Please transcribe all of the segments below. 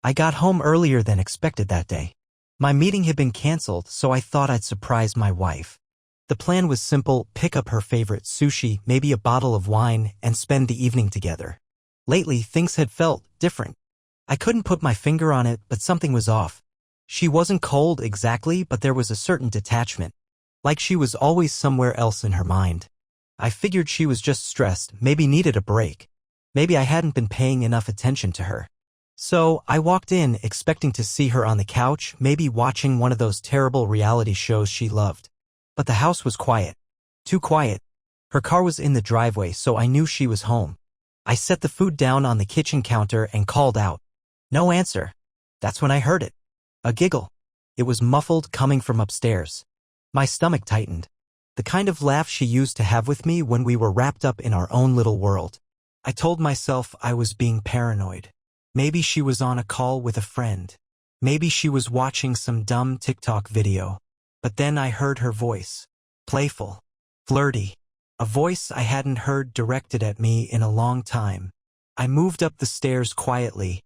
I got home earlier than expected that day. My meeting had been canceled, so I thought I'd surprise my wife. The plan was simple: pick up her favorite sushi, maybe a bottle of wine, and spend the evening together. Lately, things had felt different. I couldn't put my finger on it, but something was off. She wasn't cold exactly, but there was a certain detachment. Like she was always somewhere else in her mind. I figured she was just stressed, maybe needed a break. Maybe I hadn't been paying enough attention to her. So, I walked in, expecting to see her on the couch, maybe watching one of those terrible reality shows she loved. But the house was quiet. Too quiet. Her car was in the driveway, so I knew she was home. I set the food down on the kitchen counter and called out. No answer. That's when I heard it. A giggle. It was muffled, coming from upstairs. My stomach tightened. The kind of laugh she used to have with me when we were wrapped up in our own little world. I told myself I was being paranoid. Maybe she was on a call with a friend. Maybe she was watching some dumb TikTok video. But then I heard her voice. Playful. Flirty. A voice I hadn't heard directed at me in a long time. I moved up the stairs quietly,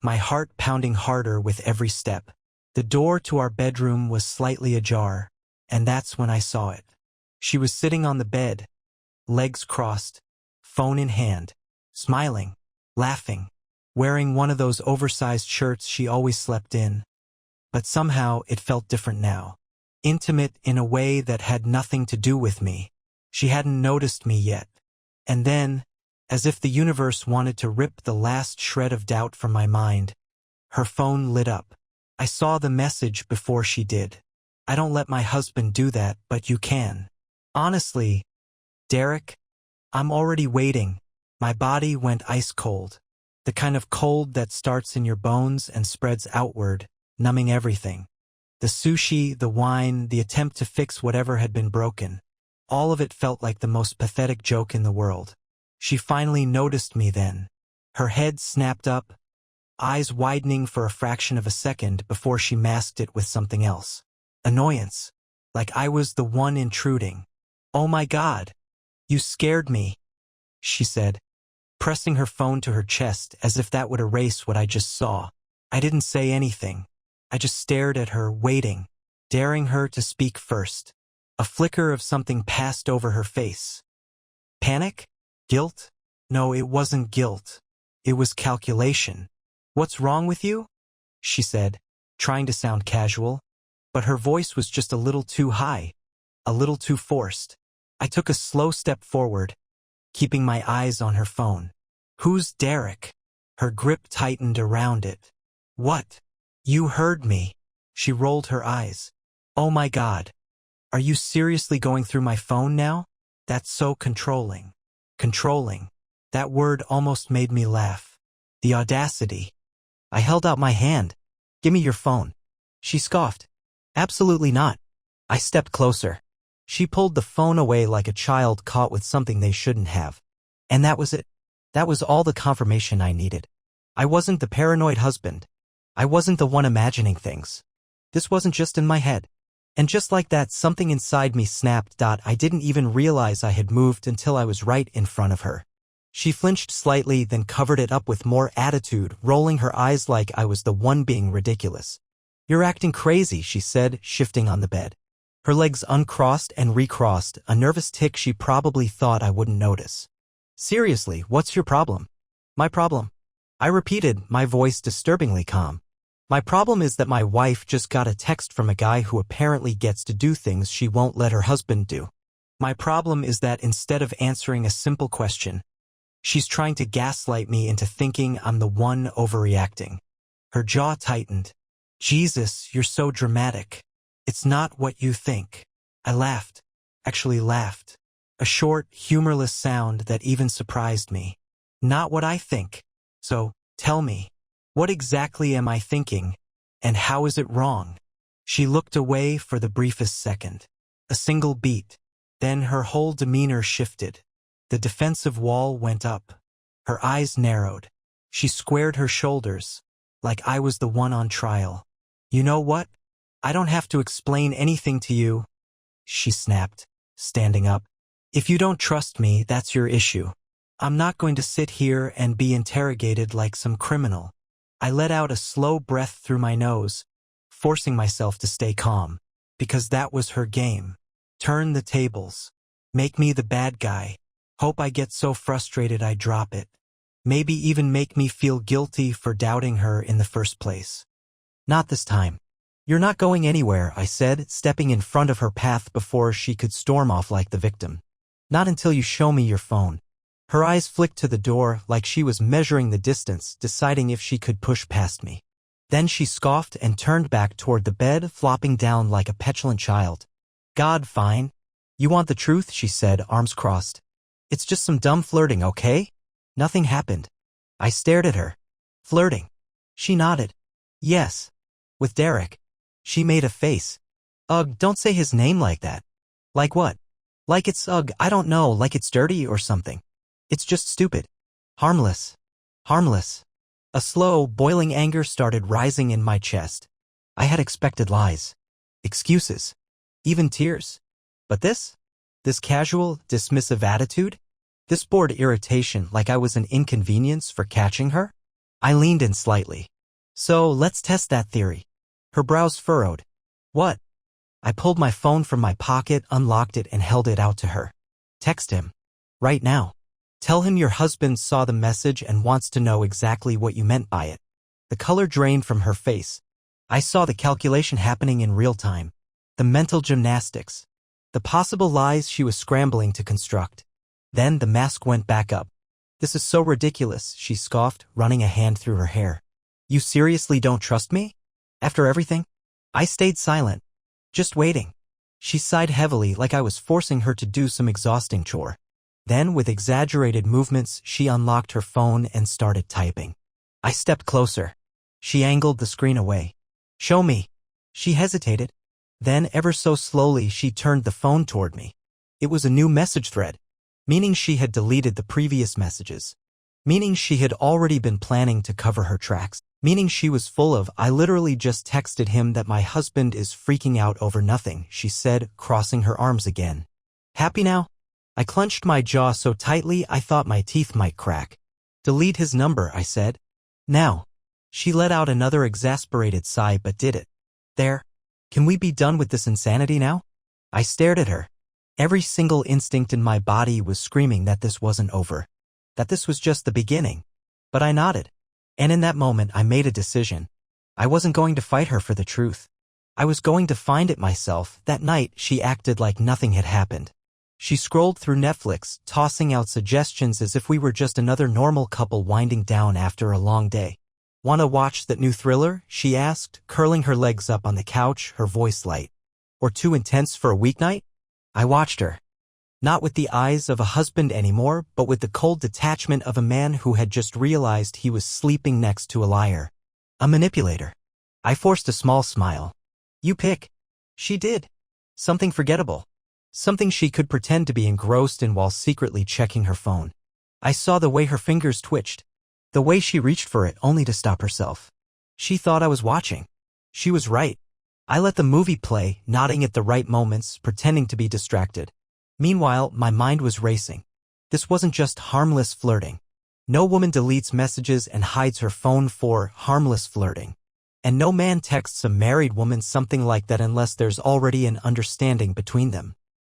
my heart pounding harder with every step. The door to our bedroom was slightly ajar, and that's when I saw it. She was sitting on the bed, legs crossed, phone in hand, smiling, laughing, wearing one of those oversized shirts she always slept in. But somehow it felt different now. Intimate in a way that had nothing to do with me. She hadn't noticed me yet. And then, as if the universe wanted to rip the last shred of doubt from my mind, her phone lit up. I saw the message before she did. I don't let my husband do that, but you can. Honestly, Derek, I'm already waiting. My body went ice cold. The kind of cold that starts in your bones and spreads outward, numbing everything. The sushi, the wine, the attempt to fix whatever had been broken. All of it felt like the most pathetic joke in the world. She finally noticed me then. Her head snapped up, eyes widening for a fraction of a second before she masked it with something else. Annoyance. Like I was the one intruding. Oh my God. You scared me, she said, pressing her phone to her chest as if that would erase what I just saw. I didn't say anything. I just stared at her, waiting, daring her to speak first. A flicker of something passed over her face. Panic? Guilt? No, it wasn't guilt. It was calculation. What's wrong with you? She said, trying to sound casual. But her voice was just a little too high, a little too forced. I took a slow step forward, keeping my eyes on her phone. Who's Derek? Her grip tightened around it. What? You heard me. She rolled her eyes. Oh my God. Are you seriously going through my phone now? That's so controlling. Controlling. That word almost made me laugh. The audacity. I held out my hand. Give me your phone. She scoffed. Absolutely not. I stepped closer. She pulled the phone away like a child caught with something they shouldn't have. And that was it. That was all the confirmation I needed. I wasn't the paranoid husband. I wasn't the one imagining things. This wasn't just in my head. And just like that, something inside me snapped. I didn't even realize I had moved until I was right in front of her. She flinched slightly, then covered it up with more attitude, rolling her eyes like I was the one being ridiculous. You're acting crazy, she said, shifting on the bed. Her legs uncrossed and recrossed, a nervous tick she probably thought I wouldn't notice. Seriously, what's your problem? My problem? I repeated, my voice disturbingly calm. My problem is that my wife just got a text from a guy who apparently gets to do things she won't let her husband do. My problem is that instead of answering a simple question, she's trying to gaslight me into thinking I'm the one overreacting. Her jaw tightened. Jesus, you're so dramatic. It's not what you think. I laughed. Actually laughed. A short, humorless sound that even surprised me. Not what I think. So, tell me. What exactly am I thinking, and how is it wrong? She looked away for the briefest second. A single beat. Then her whole demeanor shifted. The defensive wall went up. Her eyes narrowed. She squared her shoulders, like I was the one on trial. You know what? I don't have to explain anything to you, she snapped, standing up. If you don't trust me, that's your issue. I'm not going to sit here and be interrogated like some criminal. I let out a slow breath through my nose, forcing myself to stay calm. Because that was her game. Turn the tables. Make me the bad guy. Hope I get so frustrated I drop it. Maybe even make me feel guilty for doubting her in the first place. Not this time. You're not going anywhere, I said, stepping in front of her path before she could storm off like the victim. Not until you show me your phone. Her eyes flicked to the door like she was measuring the distance, deciding if she could push past me. Then she scoffed and turned back toward the bed, flopping down like a petulant child. God, fine. You want the truth, she said, arms crossed. It's just some dumb flirting, okay? Nothing happened. I stared at her. Flirting. She nodded. Yes. With Derek. She made a face. Ugh, don't say his name like that. Like what? Like it's I don't know, like it's dirty or something. It's just stupid. Harmless. Harmless. A slow, boiling anger started rising in my chest. I had expected lies. Excuses. Even tears. But this? This casual, dismissive attitude? This bored irritation like I was an inconvenience for catching her? I leaned in slightly. So, let's test that theory. Her brows furrowed. What? I pulled my phone from my pocket, unlocked it, and held it out to her. Text him. Right now. Tell him your husband saw the message and wants to know exactly what you meant by it. The color drained from her face. I saw the calculation happening in real time. The mental gymnastics. The possible lies she was scrambling to construct. Then the mask went back up. This is so ridiculous, she scoffed, running a hand through her hair. You seriously don't trust me? After everything? I stayed silent. Just waiting. She sighed heavily like I was forcing her to do some exhausting chore. Then, with exaggerated movements, she unlocked her phone and started typing. I stepped closer. She angled the screen away. Show me. She hesitated. Then, ever so slowly, she turned the phone toward me. It was a new message thread, meaning she had deleted the previous messages. Meaning she had already been planning to cover her tracks. Meaning she was full of, I literally just texted him that my husband is freaking out over nothing, she said, crossing her arms again. Happy now? I clenched my jaw so tightly I thought my teeth might crack. Delete his number, I said. Now. She let out another exasperated sigh but did it. There. Can we be done with this insanity now? I stared at her. Every single instinct in my body was screaming that this wasn't over. That this was just the beginning. But I nodded. And in that moment I made a decision. I wasn't going to fight her for the truth. I was going to find it myself. That night she acted like nothing had happened. She scrolled through Netflix, tossing out suggestions as if we were just another normal couple winding down after a long day. "Wanna watch that new thriller?" she asked, curling her legs up on the couch, her voice light. "Or too intense for a weeknight?" I watched her. Not with the eyes of a husband anymore, but with the cold detachment of a man who had just realized he was sleeping next to a liar. A manipulator. I forced a small smile. You pick. She did. Something forgettable. Something she could pretend to be engrossed in while secretly checking her phone. I saw the way her fingers twitched. The way she reached for it only to stop herself. She thought I was watching. She was right. I let the movie play, nodding at the right moments, pretending to be distracted. Meanwhile, my mind was racing. This wasn't just harmless flirting. No woman deletes messages and hides her phone for harmless flirting. And no man texts a married woman something like that unless there's already an understanding between them.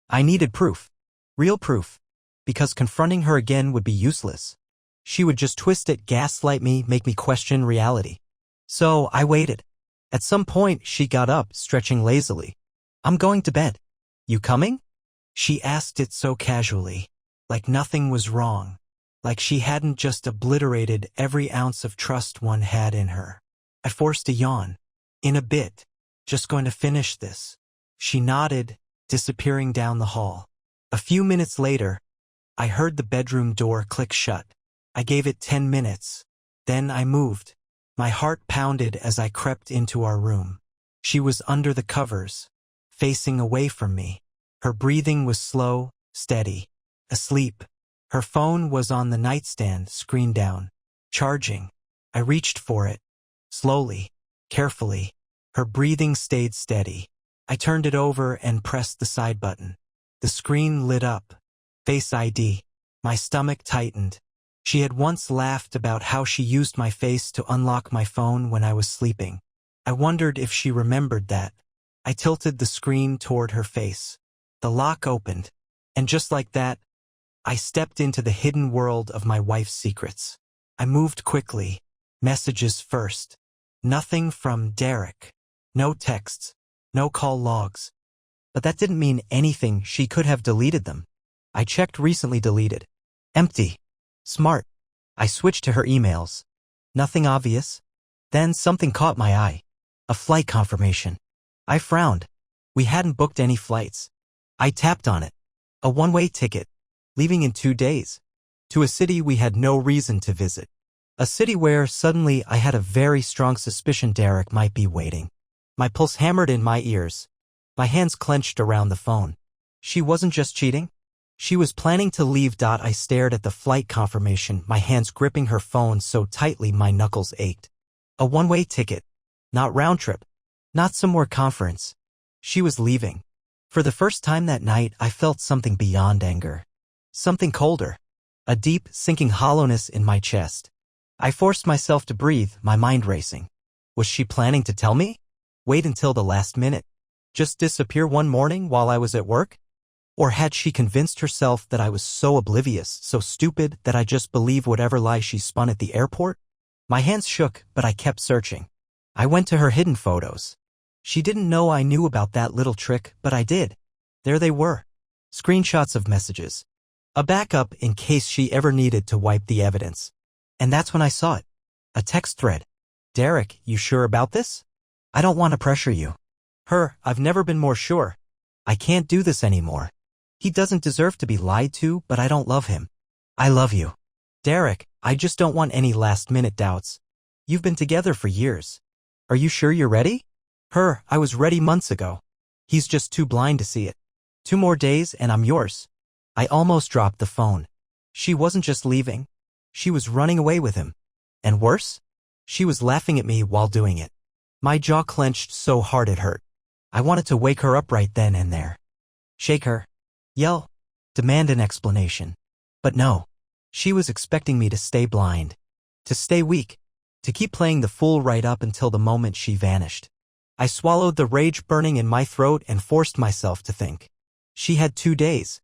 I needed proof. Real proof. Because confronting her again would be useless. She would just twist it, gaslight me, make me question reality. So I waited. At some point, she got up, stretching lazily. I'm going to bed. You coming? She asked it so casually, like nothing was wrong, like she hadn't just obliterated every ounce of trust one had in her. I forced a yawn. In a bit. Just going to finish this. She nodded, disappearing down the hall. A few minutes later, I heard the bedroom door click shut. I gave it 10 minutes. Then I moved. My heart pounded as I crept into our room. She was under the covers, facing away from me. Her breathing was slow, steady, asleep. Her phone was on the nightstand, screen down, charging. I reached for it, slowly, carefully. Her breathing stayed steady. I turned it over and pressed the side button. The screen lit up. Face ID. My stomach tightened. She had once laughed about how she used my face to unlock my phone when I was sleeping. I wondered if she remembered that. I tilted the screen toward her face. The lock opened, and just like that, I stepped into the hidden world of my wife's secrets. I moved quickly, messages first. Nothing from Derek. No texts, no call logs. But that didn't mean anything. She could have deleted them. I checked recently deleted. Empty. Smart. I switched to her emails. Nothing obvious. Then something caught my eye. A flight confirmation. I frowned. We hadn't booked any flights. I tapped on it. A one-way ticket, leaving in 2 days. To a city we had no reason to visit. A city where, suddenly, I had a very strong suspicion Derek might be waiting. My pulse hammered in my ears. My hands clenched around the phone. She wasn't just cheating. She was planning to leave. I stared at the flight confirmation, my hands gripping her phone so tightly my knuckles ached. A one-way ticket. Not round trip. Not some more conference. She was leaving. For the first time that night, I felt something beyond anger. Something colder. A deep, sinking hollowness in my chest. I forced myself to breathe, my mind racing. Was she planning to tell me? Wait until the last minute? Just disappear one morning while I was at work? Or had she convinced herself that I was so oblivious, so stupid, that I just believed whatever lie she spun at the airport? My hands shook, but I kept searching. I went to her hidden photos. She didn't know I knew about that little trick, but I did. There they were. Screenshots of messages. A backup in case she ever needed to wipe the evidence. And that's when I saw it. A text thread. Derek, you sure about this? I don't want to pressure you. Her, I've never been more sure. I can't do this anymore. He doesn't deserve to be lied to, but I don't love him. I love you. Derek, I just don't want any last-minute doubts. You've been together for years. Are you sure you're ready? Her, I was ready months ago. He's just too blind to see it. 2 more days and I'm yours. I almost dropped the phone. She wasn't just leaving. She was running away with him. And worse? She was laughing at me while doing it. My jaw clenched so hard it hurt. I wanted to wake her up right then and there. Shake her. Yell. Demand an explanation. But no. She was expecting me to stay blind. To stay weak. To keep playing the fool right up until the moment she vanished. I swallowed the rage burning in my throat and forced myself to think. She had 2 days.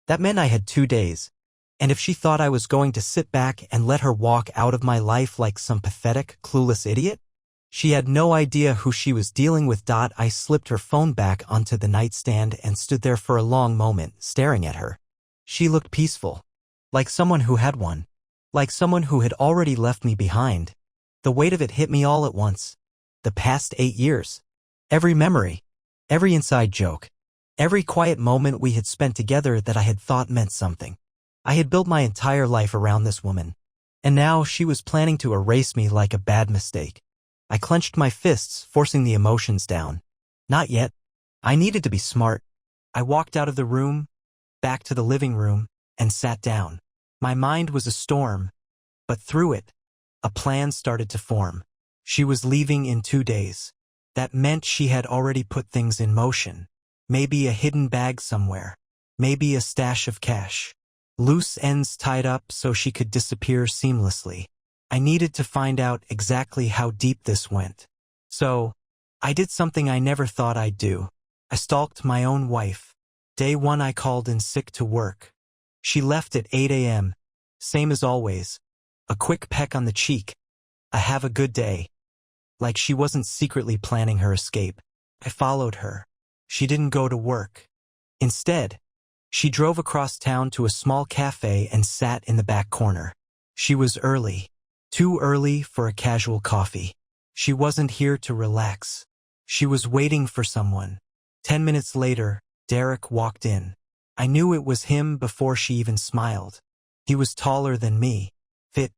That meant I had 2 days. And if she thought I was going to sit back and let her walk out of my life like some pathetic, clueless idiot, she had no idea who she was dealing with. I slipped her phone back onto the nightstand and stood there for a long moment, staring at her. She looked peaceful. Like someone who had won. Like someone who had already left me behind. The weight of it hit me all at once. The past 8 years. Every memory. Every inside joke. Every quiet moment we had spent together that I had thought meant something. I had built my entire life around this woman. And now she was planning to erase me like a bad mistake. I clenched my fists, forcing the emotions down. Not yet. I needed to be smart. I walked out of the room, back to the living room, and sat down. My mind was a storm, but through it, a plan started to form. She was leaving in 2 days. That meant she had already put things in motion. Maybe a hidden bag somewhere. Maybe a stash of cash. Loose ends tied up so she could disappear seamlessly. I needed to find out exactly how deep this went. So, I did something I never thought I'd do. I stalked my own wife. Day 1 I called in sick to work. She left at 8 a.m. Same as always. A quick peck on the cheek. A have a good day. Like she wasn't secretly planning her escape. I followed her. She didn't go to work. Instead, she drove across town to a small cafe and sat in the back corner. She was early. Too early for a casual coffee. She wasn't here to relax. She was waiting for someone. 10 minutes later, Derek walked in. I knew it was him before she even smiled. He was taller than me. Fit,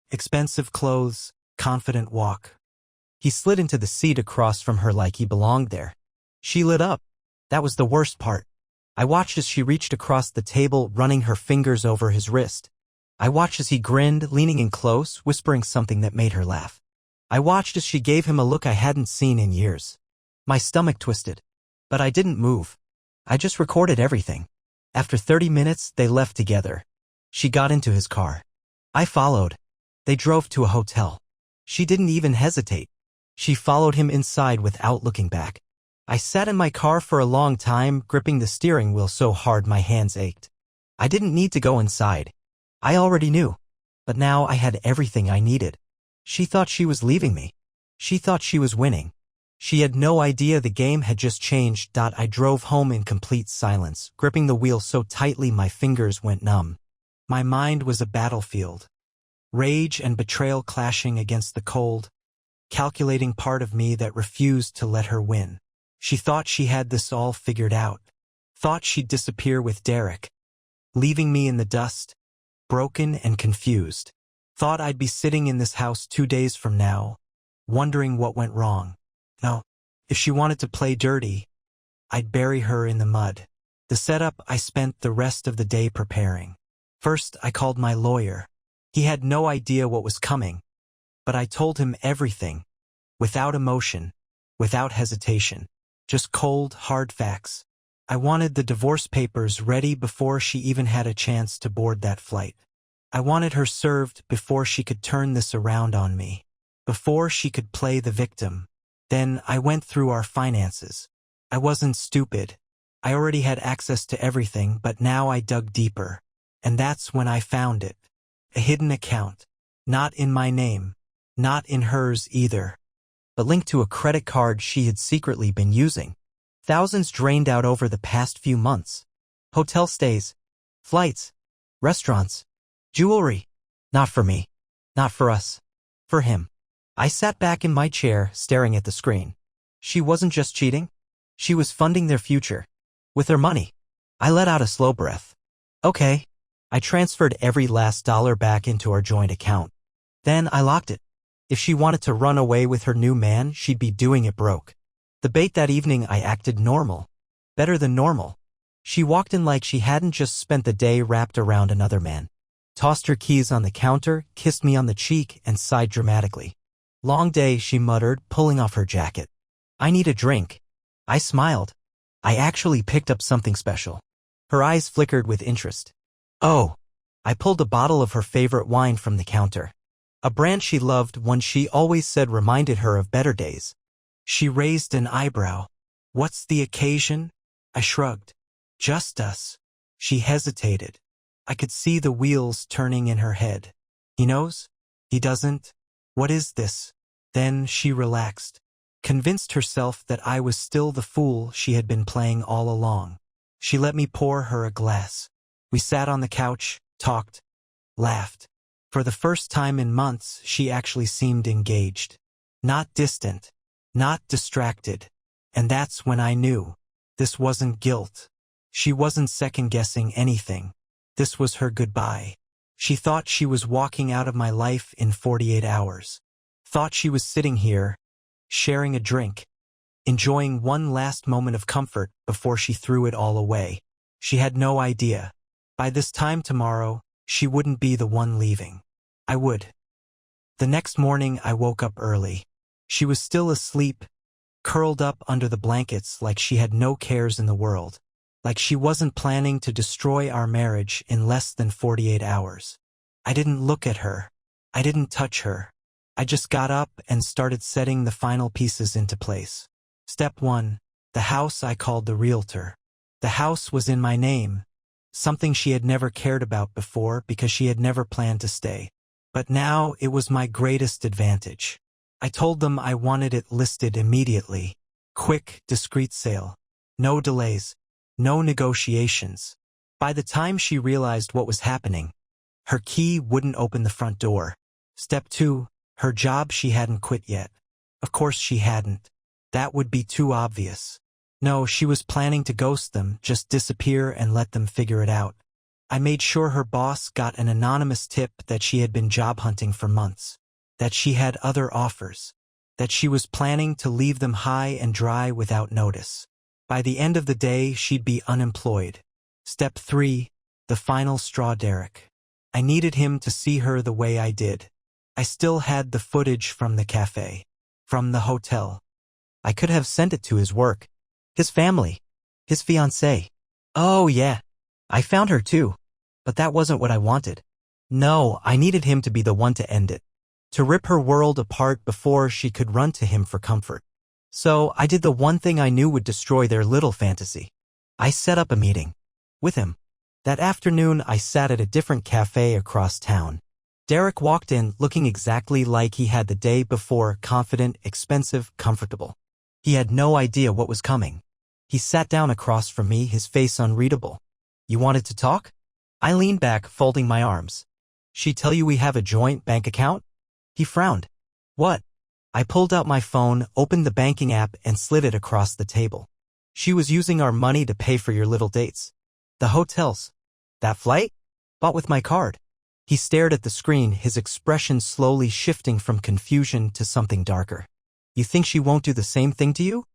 expensive clothes, confident walk. He slid into the seat across from her like he belonged there. She lit up. That was the worst part. I watched as she reached across the table, running her fingers over his wrist. I watched as he grinned, leaning in close, whispering something that made her laugh. I watched as she gave him a look I hadn't seen in years. My stomach twisted. But I didn't move. I just recorded everything. After 30 minutes, they left together. She got into his car. I followed. They drove to a hotel. She didn't even hesitate. She followed him inside without looking back. I sat in my car for a long time, gripping the steering wheel so hard my hands ached. I didn't need to go inside. I already knew. But now I had everything I needed. She thought she was leaving me. She thought she was winning. She had no idea the game had just changed. I drove home in complete silence, gripping the wheel so tightly my fingers went numb. My mind was a battlefield. Rage and betrayal clashing against the cold, calculating part of me that refused to let her win. She thought she had this all figured out. Thought she'd disappear with Derek, leaving me in the dust, broken and confused. Thought I'd be sitting in this house 2 days from now, wondering what went wrong. No, if she wanted to play dirty, I'd bury her in the mud. The setup I spent the rest of the day preparing. First, I called my lawyer. He had no idea what was coming, but I told him everything, without emotion, without hesitation, just cold, hard facts. I wanted the divorce papers ready before she even had a chance to board that flight. I wanted her served before she could turn this around on me, before she could play the victim. Then I went through our finances. I wasn't stupid. I already had access to everything, but now I dug deeper. And that's when I found it. A hidden account. Not in my name. Not in hers either. But linked to a credit card she had secretly been using. Thousands drained out over the past few months. Hotel stays. Flights. Restaurants. Jewelry. Not for me. Not for us. For him. I sat back in my chair, staring at the screen. She wasn't just cheating. She was funding their future. With her money. I let out a slow breath. Okay. I transferred every last dollar back into our joint account. Then I locked it. If she wanted to run away with her new man, she'd be doing it broke. The bait that evening I acted normal. Better than normal. She walked in like she hadn't just spent the day wrapped around another man. Tossed her keys on the counter, kissed me on the cheek, and sighed dramatically. Long day, she muttered, pulling off her jacket. I need a drink. I smiled. I actually picked up something special. Her eyes flickered with interest. Oh. I pulled a bottle of her favorite wine from the counter. A brand she loved, one she always said reminded her of better days. She raised an eyebrow. What's the occasion? I shrugged. Just us. She hesitated. I could see the wheels turning in her head. He knows? He doesn't? What is this? Then she relaxed, convinced herself that I was still the fool she had been playing all along. She let me pour her a glass. We sat on the couch, talked, laughed. For the first time in months, she actually seemed engaged. Not distant. Not distracted. And that's when I knew. This wasn't guilt. She wasn't second-guessing anything. This was her goodbye. She thought she was walking out of my life in 48 hours. Thought she was sitting here, sharing a drink, enjoying one last moment of comfort before she threw it all away. She had no idea. By this time tomorrow, she wouldn't be the one leaving. I would. The next morning, I woke up early. She was still asleep, curled up under the blankets like she had no cares in the world. Like she wasn't planning to destroy our marriage in less than 48 hours. I didn't look at her. I didn't touch her. I just got up and started setting the final pieces into place. Step 1. The house I called the realtor. The house was in my name, something she had never cared about before because she had never planned to stay. But now it was my greatest advantage. I told them I wanted it listed immediately. Quick, discreet sale. No delays. No negotiations. By the time she realized what was happening, her key wouldn't open the front door. Step 2. Her job she hadn't quit yet. Of course she hadn't. That would be too obvious. No, she was planning to ghost them, just disappear and let them figure it out. I made sure her boss got an anonymous tip that she had been job hunting for months. That she had other offers. That she was planning to leave them high and dry without notice. By the end of the day, she'd be unemployed. Step 3. The final straw. Derek. I needed him to see her the way I did. I still had the footage from the cafe. From the hotel. I could have sent it to his work. His family. His fiancée. Oh yeah. I found her too. But that wasn't what I wanted. No, I needed him to be the one to end it. To rip her world apart before she could run to him for comfort. So I did the one thing I knew would destroy their little fantasy. I set up a meeting. With him. That afternoon, I sat at a different cafe across town. Derek walked in looking exactly like he had the day before, confident, expensive, comfortable. He had no idea what was coming. He sat down across from me, his face unreadable. You wanted to talk? I leaned back, folding my arms. She tell you we have a joint bank account? He frowned. What? I pulled out my phone, opened the banking app, and slid it across the table. She was using our money to pay for your little dates. The hotels. That flight? Bought with my card. He stared at the screen, his expression slowly shifting from confusion to something darker. You think she won't do the same thing to you?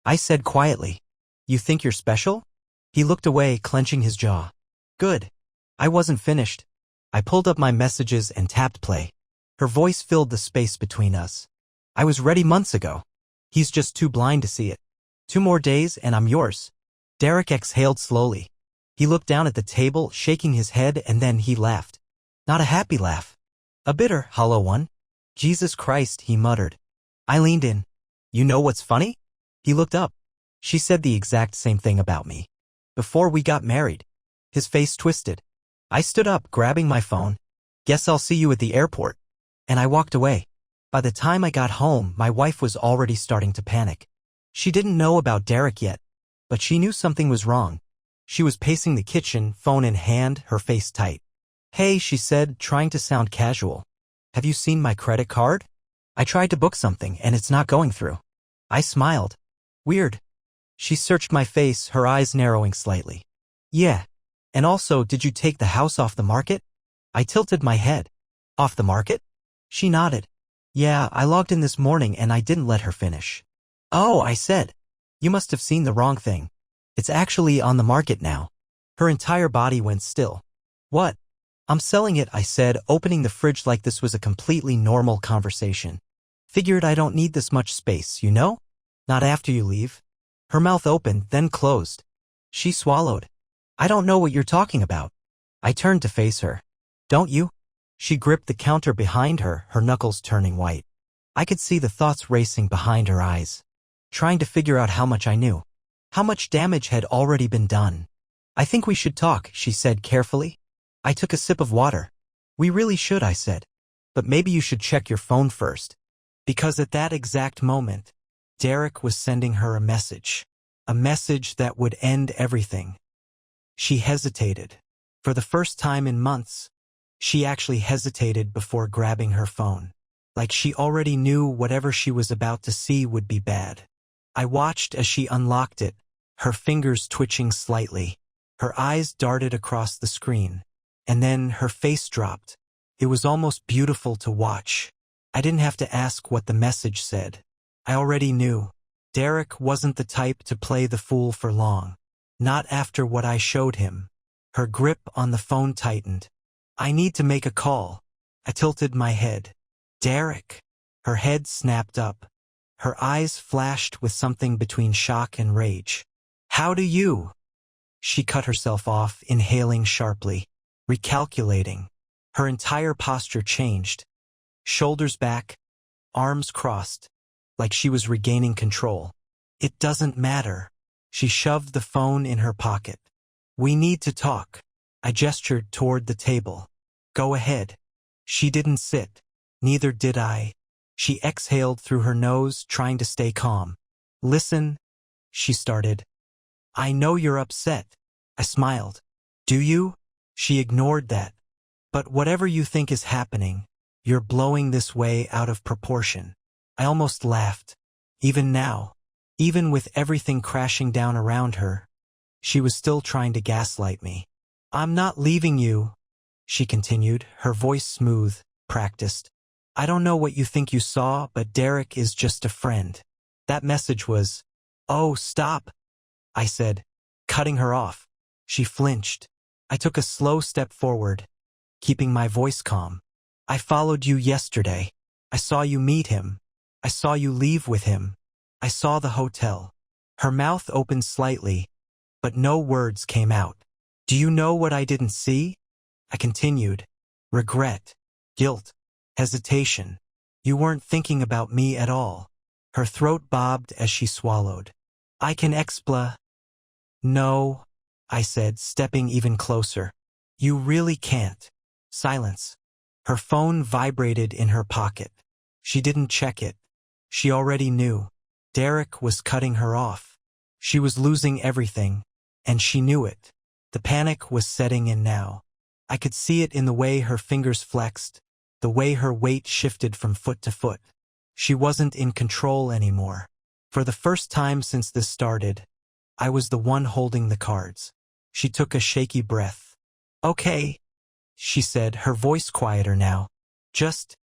I said quietly. You think you're special? He looked away, clenching his jaw. Good. I wasn't finished. I pulled up my messages and tapped play. Her voice filled the space between us. I was ready months ago. He's just too blind to see it. 2 more days and I'm yours. Derek exhaled slowly. He looked down at the table, shaking his head, and then he laughed. Not a happy laugh. A bitter, hollow one. Jesus Christ, he muttered. I leaned in. You know what's funny? He looked up. She said the exact same thing about me. Before we got married. His face twisted. I stood up, grabbing my phone. Guess I'll see you at the airport. And I walked away. By the time I got home, my wife was already starting to panic. She didn't know about Derek yet, but she knew something was wrong. She was pacing the kitchen, phone in hand, her face tight. Hey, she said, trying to sound casual. Have you seen my credit card? I tried to book something and it's not going through. I smiled. Weird. She searched my face, her eyes narrowing slightly. Yeah. And also, did you take the house off the market? I tilted my head. Off the market? She nodded. Yeah, I logged in this morning and I didn't let her finish. Oh, I said. You must have seen the wrong thing. It's actually on the market now. Her entire body went still. What? I'm selling it, I said, opening the fridge like this was a completely normal conversation. Figured I don't need this much space, you know? Not after you leave. Her mouth opened, then closed. She swallowed. I don't know what you're talking about. I turned to face her. Don't you? She gripped the counter behind her, her knuckles turning white. I could see the thoughts racing behind her eyes. Trying to figure out how much I knew. How much damage had already been done. I think we should talk, she said carefully. I took a sip of water. We really should, I said. But maybe you should check your phone first. Because at that exact moment, Derek was sending her a message. A message that would end everything. She hesitated. For the first time in months, she actually hesitated before grabbing her phone. Like she already knew whatever she was about to see would be bad. I watched as she unlocked it, her fingers twitching slightly. Her eyes darted across the screen. And then her face dropped. It was almost beautiful to watch. I didn't have to ask what the message said. I already knew. Derek wasn't the type to play the fool for long. Not after what I showed him. Her grip on the phone tightened. I need to make a call. I tilted my head. Derek. Her head snapped up. Her eyes flashed with something between shock and rage. How do you? She cut herself off, inhaling sharply. Recalculating. Her entire posture changed. Shoulders back, arms crossed, like she was regaining control. It doesn't matter. She shoved the phone in her pocket. We need to talk. I gestured toward the table. Go ahead. She didn't sit. Neither did I. She exhaled through her nose, trying to stay calm. Listen, she started. I know you're upset. I smiled. Do you? She ignored that. But whatever you think is happening, you're blowing this way out of proportion. I almost laughed. Even now, even with everything crashing down around her, she was still trying to gaslight me. I'm not leaving you, she continued, her voice smooth, practiced. I don't know what you think you saw, but Derek is just a friend. That message was, oh, stop, I said, cutting her off. She flinched. I took a slow step forward, keeping my voice calm. I followed you yesterday. I saw you meet him. I saw you leave with him. I saw the hotel. Her mouth opened slightly, but no words came out. Do you know what I didn't see? I continued. regret, guilt, hesitation. You weren't thinking about me at all. Her throat bobbed as she swallowed. I can expla. No, I said, stepping even closer. You really can't. Silence. Her phone vibrated in her pocket. She didn't check it. She already knew. Derek was cutting her off. She was losing everything, and she knew it. The panic was setting in now. I could see it in the way her fingers flexed, the way her weight shifted from foot to foot. She wasn't in control anymore. For the first time since this started, I was the one holding the cards. She took a shaky breath. Okay, she said, her voice quieter now. Just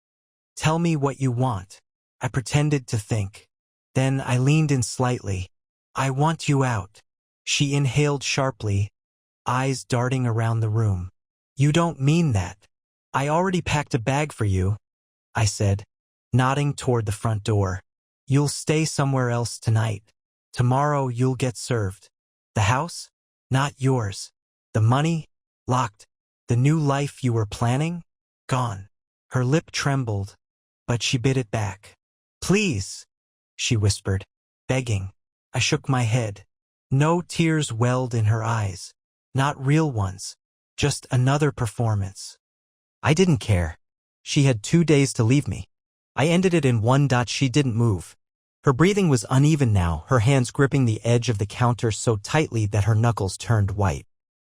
tell me what you want. I pretended to think. Then I leaned in slightly. I want you out. She inhaled sharply, eyes darting around the room. You don't mean that. I already packed a bag for you, I said, nodding toward the front door. You'll stay somewhere else tonight. Tomorrow you'll get served. The house? Not yours. The money? Locked. The new life you were planning? Gone. Her lip trembled, but she bit it back. Please, she whispered, begging. I shook my head. No tears welled in her eyes. Not real ones. Just another performance. I didn't care. She had 2 days to leave me. I ended it in one. She didn't move. Her breathing was uneven now, her hands gripping the edge of the counter so tightly that her knuckles turned white.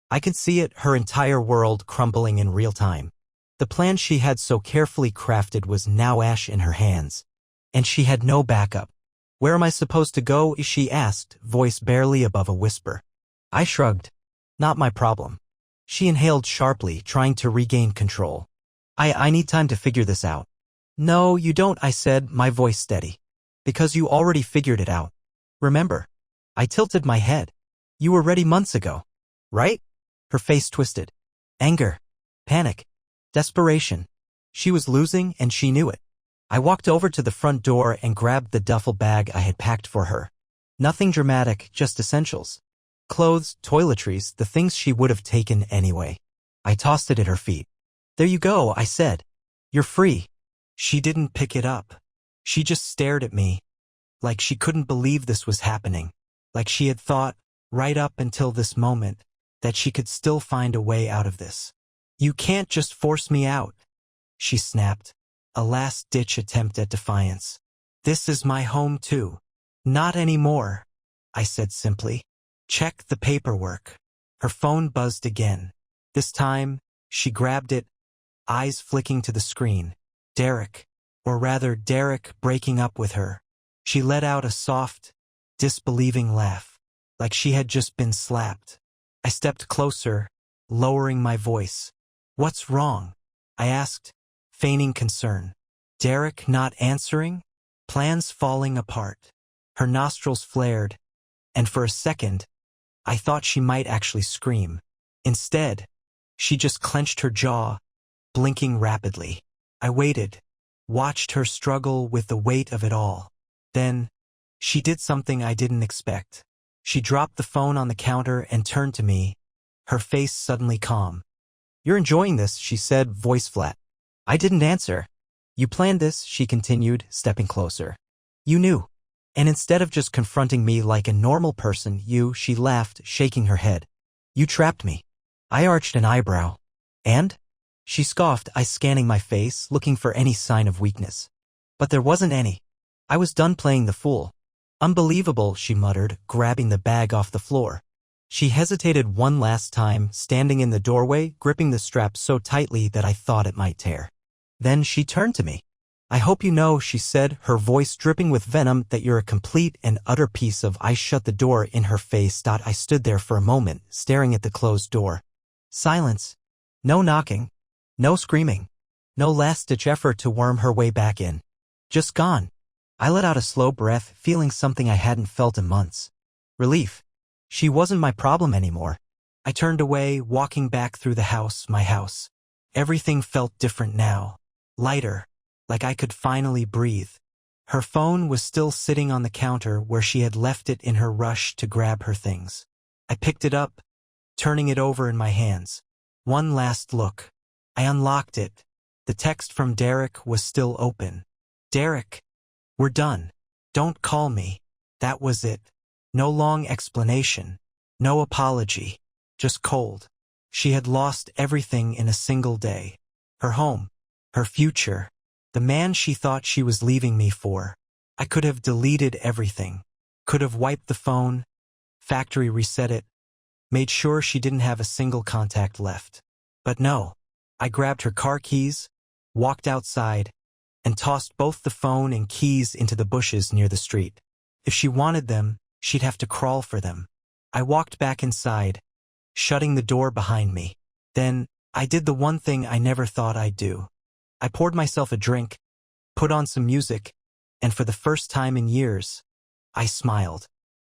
I could see it, her entire world crumbling in real time. The plan she had so carefully crafted was now ash in her hands. And she had no backup. Where am I supposed to go? She asked, voice barely above a whisper. I shrugged. Not my problem. She inhaled sharply, trying to regain control. I need time to figure this out. No, you don't, I said, my voice steady. Because you already figured it out. Remember? I tilted my head. You were ready months ago. Right? Her face twisted. Anger. Panic. Desperation. She was losing and she knew it. I walked over to the front door and grabbed the duffel bag I had packed for her. Nothing dramatic, just essentials. Clothes, toiletries, the things she would have taken anyway. I tossed it at her feet. There you go, I said. You're free. She didn't pick it up. She just stared at me, like she couldn't believe this was happening, like she had thought, right up until this moment, that she could still find a way out of this. You can't just force me out, she snapped, a last-ditch attempt at defiance. This is my home too. Not anymore, I said simply. Check the paperwork. Her phone buzzed again. This time, she grabbed it, eyes flicking to the screen. Derek. Or rather, Derek breaking up with her. She let out a soft, disbelieving laugh, like she had just been slapped. I stepped closer, lowering my voice. What's wrong? I asked, feigning concern. Derek not answering? Plans falling apart. Her nostrils flared, and for a second, I thought she might actually scream. Instead, she just clenched her jaw, blinking rapidly. I waited. Watched her struggle with the weight of it all. Then, she did something I didn't expect. She dropped the phone on the counter and turned to me, her face suddenly calm. You're enjoying this, she said, voice flat. I didn't answer. You planned this, she continued, stepping closer. You knew. And instead of just confronting me like a normal person, she laughed, shaking her head. You trapped me. I arched an eyebrow. And? She scoffed, I scanning my face, looking for any sign of weakness. But there wasn't any. I was done playing the fool. Unbelievable, she muttered, grabbing the bag off the floor. She hesitated one last time, standing in the doorway, gripping the strap so tightly that I thought it might tear. Then she turned to me. I hope you know, she said, her voice dripping with venom, that you're a complete and utter piece of. I shut the door in her face. I stood there for a moment, staring at the closed door. Silence. No knocking. No screaming. No last-ditch effort to worm her way back in. Just gone. I let out a slow breath, feeling something I hadn't felt in months. Relief. She wasn't my problem anymore. I turned away, walking back through the house, my house. Everything felt different now. Lighter. Like I could finally breathe. Her phone was still sitting on the counter where she had left it in her rush to grab her things. I picked it up, turning it over in my hands. One last look. I unlocked it. The text from Derek was still open. Derek, we're done. Don't call me. That was it. No long explanation. No apology. Just cold. She had lost everything in a single day. Her home. Her future. The man she thought she was leaving me for. I could have deleted everything. Could have wiped the phone, factory reset it, made sure she didn't have a single contact left. But no. I grabbed her car keys, walked outside, and tossed both the phone and keys into the bushes near the street. If she wanted them, she'd have to crawl for them. I walked back inside, shutting the door behind me. Then, I did the one thing I never thought I'd do. I poured myself a drink, put on some music, and for the first time in years, I smiled.